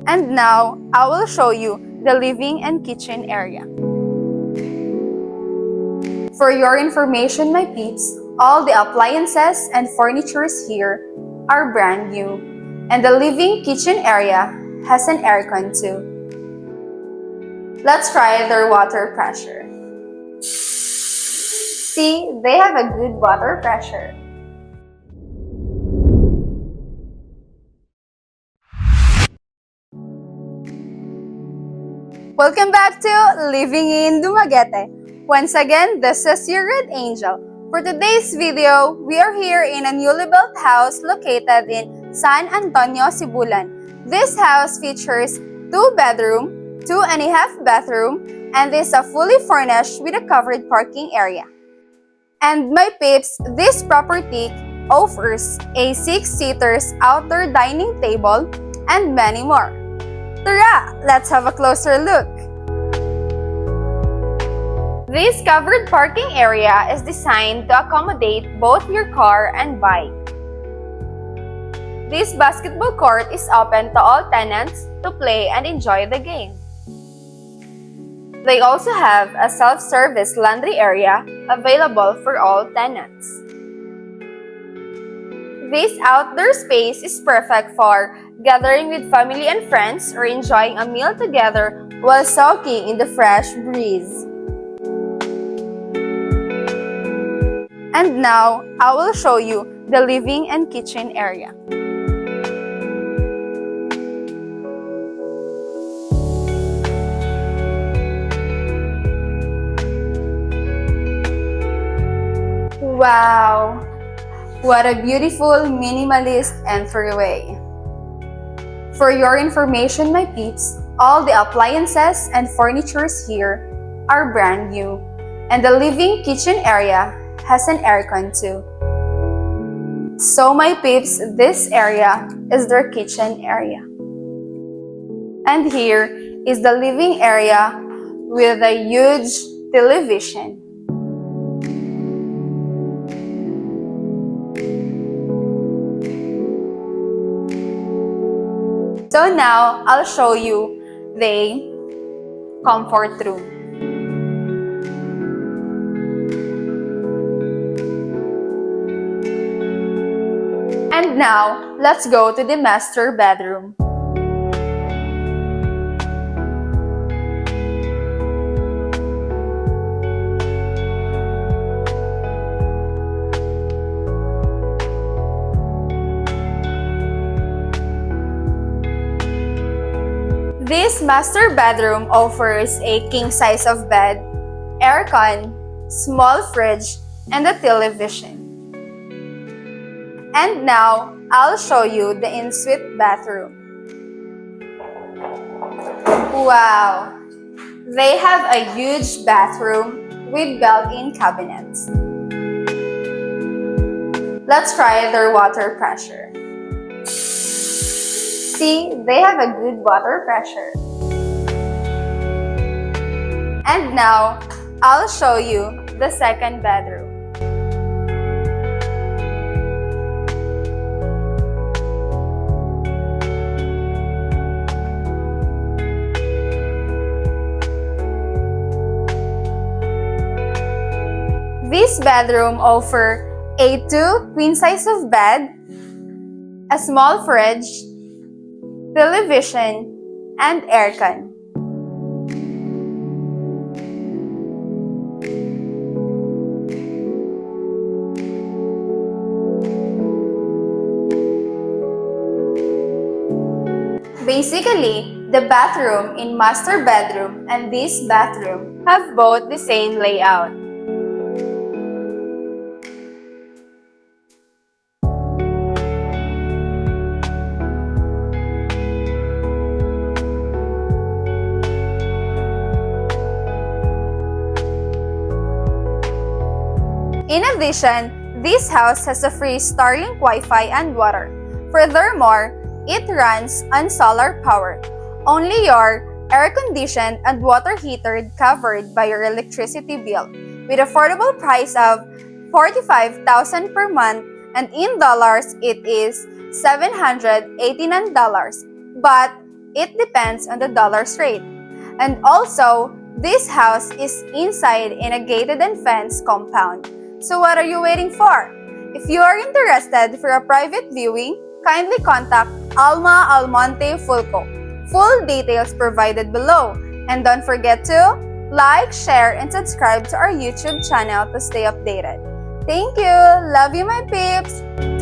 And now, I will show you the living and kitchen area. For your information, my peeps, all the appliances and furnitures here are brand new. And the living kitchen area has an aircon too. Let's try their water pressure. See, they have a good water pressure. Welcome back to Living in Dumaguete. Once again, this is your Red Angel. For today's video, we are here in a newly built house located in San Antonio, Sibulan. This house features 2-bedroom, 2.5 bathroom, and is a fully furnished with a covered parking area. And my peeps, this property offers a 6-seater outdoor dining table and many more. Tara, let's have a closer look. This covered parking area is designed to accommodate both your car and bike. This basketball court is open to all tenants to play and enjoy the game. They also have a self-service laundry area available for all tenants. This outdoor space is perfect for gathering with family and friends or enjoying a meal together while soaking in the fresh breeze. And now, I will show you the living and kitchen area. Wow! What a beautiful minimalist entryway. For your information, my peeps, all the appliances and furnitures here are brand new, and the living kitchen area has an aircon too. So my peeps, this area is their kitchen area. And here is the living area with a huge television. So now, I'll show you the comfort room. And now, let's go to the master bedroom. This master bedroom offers a king size of bed, aircon, small fridge, and a television. And now, I'll show you the Ensuite bathroom. Wow! They have a huge bathroom with built-in cabinets. Let's try their water pressure. See, they have a good water pressure. And now, I'll show you the second bedroom. This bedroom offers a 2 queen size of bed, a small fridge, television, and aircon. Basically, the bathroom in master bedroom and this bathroom have both the same layout. In addition, this house has a free Starlink Wi-Fi and water. Furthermore, it runs on solar power. Only your air-conditioned and water heater covered by your electricity bill, with affordable price of $45,000 per month, and in dollars it is $789. But It depends on the dollar's rate. And also, this house is inside in a gated and fenced compound. So what are you waiting for? If you are interested for a private viewing, kindly contact Alma Almonte Fulco. Full details provided below. And don't forget to like, share, and subscribe to our YouTube channel to stay updated. Thank you! Love you, my peeps!